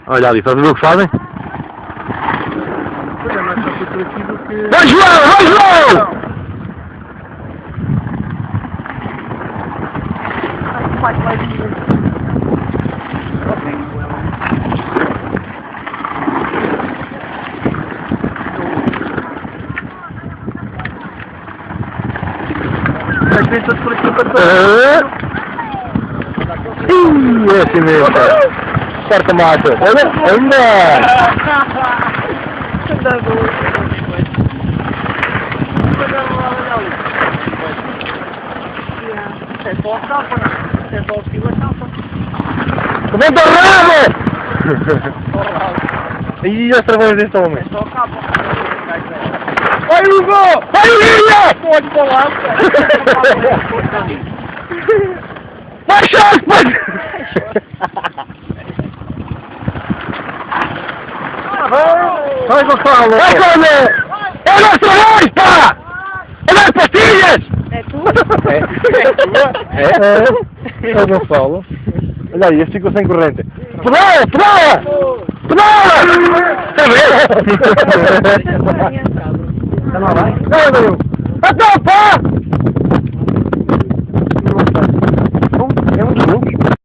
Olha ali, estás a ver o que fazem? Pois é, mais fácil por aqui do que... Vai João! Vai João! Vai vir. Mas vem todos por aqui para todos. É assim mesmo, cara. Corta macho. Olha, anda! É só a capa, não? É só o fio a capa. Levanta o rabo! Ih, já travou deste homem. É só a capa. Vai Hugo! Vai Hugo! Pode falar, cara. Vai Chaco! Vai! Vai Gonçalo! Vai Gonçalo! É o nosso trabalho, pá! É das pastilhas! É tu? É o Gonçalo. Olha aí, este ficou sem corrente. Pedala! Pedala! Pedala! Está lá, vai? Não, não. Então, pá! É um jogo.